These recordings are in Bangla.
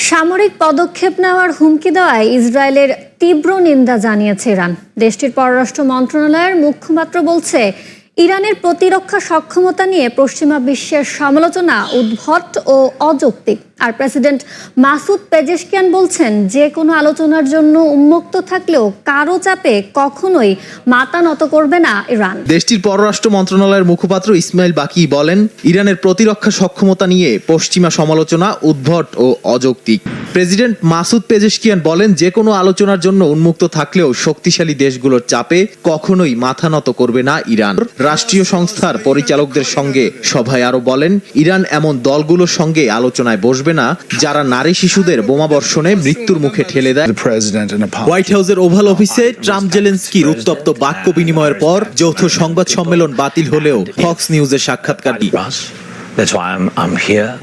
সামরিক পদক্ষেপ নেওয়ার হুমকি দেওয়ায় ইসরায়েলের তীব্র নিন্দা জানিয়েছে ইরান। দেশটির পররাষ্ট্র মন্ত্রণালয়ের মুখপাত্র বলছে, ইরানের প্রতিরক্ষা সক্ষমতা নিয়ে পশ্চিমা বিশ্বের সমালোচনা উদ্ভট ও অযৌক্তিক। আর প্রেসিডেন্ট মাসুদ পেজেশকিয়ান বলছেন, যে কোনো আলোচনার জন্য উন্মুক্ত থাকলেও কারো চাপে কখনোই মাথা নত করবে না ইরান। দেশটির পররাষ্ট্র মন্ত্রণালয়ের মুখপাত্র ইসমাইল বাকি বলেন, ইরানের প্রতিরক্ষা সক্ষমতা নিয়ে পশ্চিমা সমালোচনা উদ্ভট ও অযৌক্তিক। প্রেসিডেন্ট মাসুদ পেজেশকিয়ান বলেন, যে কোনো আলোচনার জন্য উন্মুক্ত থাকলেও শক্তিশালী দেশগুলোর চাপে কখনোই মাথা নত করবে না ইরান। রাষ্ট্রীয় সংস্থার পরিচালকদের সঙ্গে সভায় আরো বলেন, ইরান এমন দলগুলোর সঙ্গে আলোচনায় বসবে না যারা নারী শিশুদের বোমাবর্ষণে মৃত্যুর মুখে ঠেলে দেয়। হোয়াইট হাউসের ওভাল অফিসে ট্রাম্প জেলেনস্কির উত্তপ্ত বাক্য বিনিময়ের পর যৌথ সংবাদ সম্মেলন বাতিল হলেও ফক্স নিউজের সাক্ষাৎকারটি।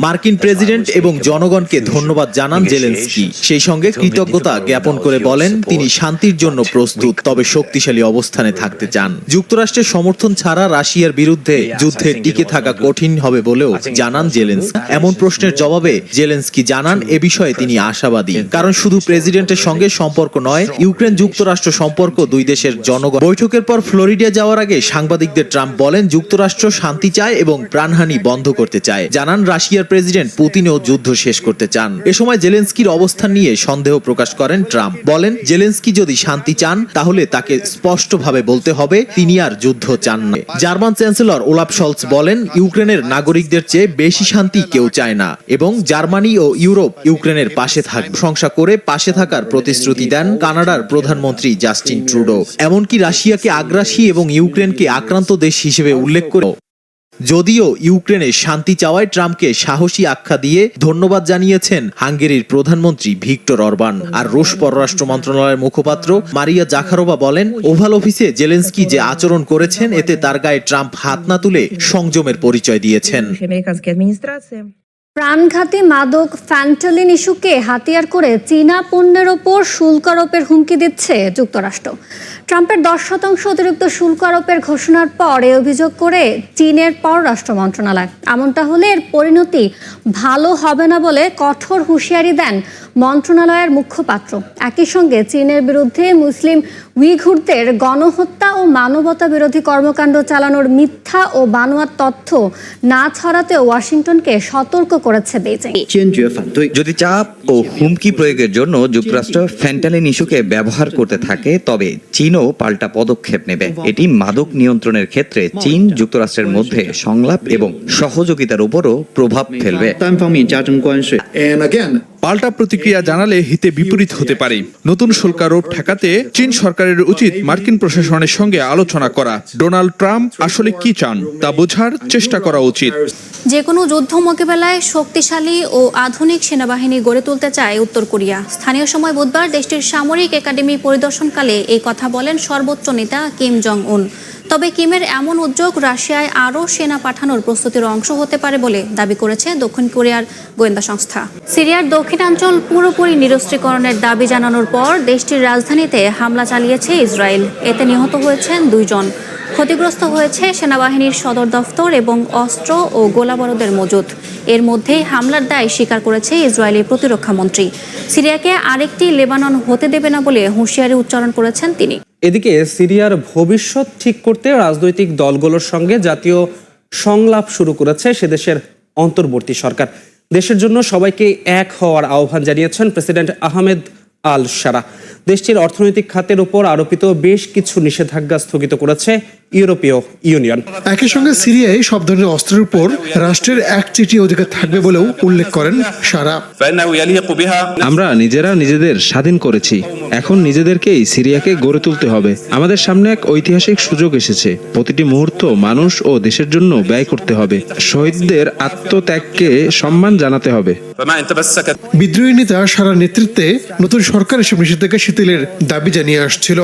মার্কিন প্রেসিডেন্ট এবং জনগণকে ধন্যবাদ জানান জেলেনস্কি। সেই সঙ্গে কৃতজ্ঞতা জ্ঞাপন করে বলেন, তিনি শান্তির জন্য প্রস্তুত, তবে শক্তিশালী অবস্থানে থাকতে চান। যুক্তরাষ্ট্রের সমর্থন ছাড়া রাশিয়ার বিরুদ্ধে যুদ্ধে টিকে থাকা কঠিন হবে বলেও জানান জেলেনস্কি। এমন প্রশ্নের জবাবে জেলেনস্কি জানান, এ বিষয়ে তিনি আশাবাদী, কারণ শুধু প্রেসিডেন্টের সঙ্গে সম্পর্ক নয়, ইউক্রেন যুক্তরাষ্ট্র সম্পর্ক দুই দেশের জনগণ। বৈঠকের পর ফ্লোরিডা যাওয়ার আগে সাংবাদিকদের ট্রাম্প বলেন, যুক্তরাষ্ট্র শান্তি চায় এবং প্রাণহানি বন্ধ করতে চায়। জানান, রাশিয়ার প্রেসিডেন্ট পুতিনও যুদ্ধ শেষ করতে চান। এ সময় জেলেনস্কির অবস্থান নিয়ে সন্দেহ প্রকাশ করেন ট্রাম্প। বলেন, জেলেনস্কি যদি শান্তি চান তাহলে তাকে স্পষ্টভাবে বলতে হবে তিনি আর যুদ্ধ চান না। জার্মান চ্যান্সেলর ওলাফ শলৎস বলেন, ইউক্রেনের নাগরিকদের চেয়ে বেশি শান্তি কেউ চায় না এবং জার্মানি ও ইউরোপ ইউক্রেনের পাশে থাকবে। প্রশংসা করে পাশে থাকার প্রতিশ্রুতি দেন কানাডার প্রধানমন্ত্রী জাস্টিন ট্রুডো। এমনকি রাশিয়াকে আগ্রাসী এবং ইউক্রেনকে আক্রান্ত দেশ হিসেবে উল্লেখ করে। যদিও ইউক্রেনে শান্তি চাওয়ায় ট্রাম্পকে সাহসী আখ্যা দিয়ে ধন্যবাদ জানিয়েছেন হাঙ্গেরির প্রধানমন্ত্রী ভিক্টর অরবান। আর রুশ পররাষ্ট্র মন্ত্রণালয়ের মুখপাত্র মারিয়া জাখারোভা বলেন, ওভাল অফিসে জেলেনস্কি যে আচরণ করেছেন এতে তার গায়ে ট্রাম্প হাত না তুলে সংযমের পরিচয় দিয়েছেন। প্রাণঘাতী মাদক ফ্যান্টালিন ইস্যুকে হাতিয়ার করে চীনা পণ্যের ওপর শুল্ক আরোপের হুমকি দিচ্ছে যুক্তরাষ্ট্র। ট্রাম্পের 10% অতিরিক্ত শুল্ক আরোপের ঘোষণার পর এ অভিযোগ করে চীনের পররাষ্ট্র মন্ত্রণালয়। এমনটা হলে এর পরিণতি ভালো হবে না বলে কঠোর হুঁশিয়ারি দেন মন্ত্রণালয়ের মুখপাত্র। একই সঙ্গে চীনের বিরুদ্ধে মুসলিম উইঘুরদের গণহত্যা ও মানবতা বিরোধী কর্মকাণ্ড চালানোর মিথ্যা ও বানোয়াট তথ্য না ছড়াতে ওয়াশিংটনকে সতর্ক করেছে বেইজিং। যদি চাপ ও হুমকি প্রয়োগের জন্য যুক্তরাষ্ট্র ফ্যান্টালিন ইস্যুকে ব্যবহার করতে থাকে, তবে চীনও পাল্টা পদক্ষেপ নেবে। এটি মাদক নিয়ন্ত্রণের ক্ষেত্রে চীন যুক্তরাষ্ট্রের মধ্যে সংলাপ এবং সহযোগিতার উপরও প্রভাব ফেলবে। পাল্টা প্রতিক্রিয়া জানালে হিতে বিপরীত হতে পারে। নতুন শুল্ক আরোপ ঠেকাতে চীন সরকারের উচিত মার্কিন প্রশাসনের সঙ্গে আলোচনা করা। ডোনাল্ড ট্রাম্প আসলে কি চান তা বোঝার চেষ্টা করা উচিত। যে কোনো যুদ্ধ মোকাবেলায় শক্তিশালী ও আধুনিক সেনাবাহিনী গড়ে তুলতে চায় উত্তর কোরিয়া। স্থানীয় সময় বুধবার দেশটির সামরিক একাডেমি পরিদর্শনকালে এই কথা বলেন সর্বোচ্চ নেতা কিম জং উন। তবে কিমের এমন উদ্যোগ রাশিয়ায় আরও সেনা পাঠানোর প্রস্তুতির অংশ হতে পারে বলে দাবি করেছে দক্ষিণ কোরিয়ার গোয়েন্দা সংস্থা। সিরিয়ার দক্ষিণাঞ্চল পুরোপুরি নিরস্ত্রীকরণের দাবি জানানোর পর দেশটির রাজধানীতে হামলা চালিয়েছে ইসরায়েল। এতে নিহত হয়েছেন 2 জন। ক্ষতিগ্রস্ত হয়েছে সেনাবাহিনীর সদর দফতর এবং অস্ত্র ও গোলাবারুদের মজুত। এর মধ্যেই হামলার দায় স্বীকার করেছে ইসরায়েলি প্রতিরক্ষা মন্ত্রী। সিরিয়াকে আরেকটি লেবানন হতে দেবে না বলে হুঁশিয়ারি উচ্চারণ করেছেন তিনি। এদিকে সিরিয়ার ভবিষ্যৎ ঠিক করতে রাজনৈতিক দলগুলোর সঙ্গে জাতীয় সংলাপ শুরু করেছে সেদেশের অন্তর্বর্তী সরকার। দেশের জন্য সবাইকে এক হওয়ার আহ্বান জানিয়েছেন প্রেসিডেন্ট আহমেদ আল শারা। দেশটির অর্থনৈতিক খাতের উপর আরোপিত বেশ কিছু নিষেধাজ্ঞা স্থগিত করেছে ইউরোপীয় ইউনিয়ন। একই সঙ্গে সিরিয়ায় সব ধরনের অস্ত্রের উপর রাষ্ট্রের একচেটিয়া অধিকার থাকবে বলেও উল্লেখ করেন শারা। আমরা নিজেরা নিজেদের স্বাধীন করেছি, এখন নিজেদেরকেই সিরিয়াকে গড়ে তুলতে হবে। আমাদের সামনে এক ঐতিহাসিক সুযোগ এসেছে। প্রতিটি মুহূর্ত মানুষ ও দেশের জন্য ব্যয় করতে হবে। শহীদদের আত্মত্যাগকে সম্মান জানাতে হবে। বিদ্রোহী নেতা শারার নেতৃত্বে নতুন সরকার এসব নিষেধাজ্ঞা শিথিলের দাবি জানিয়ে আসছিল।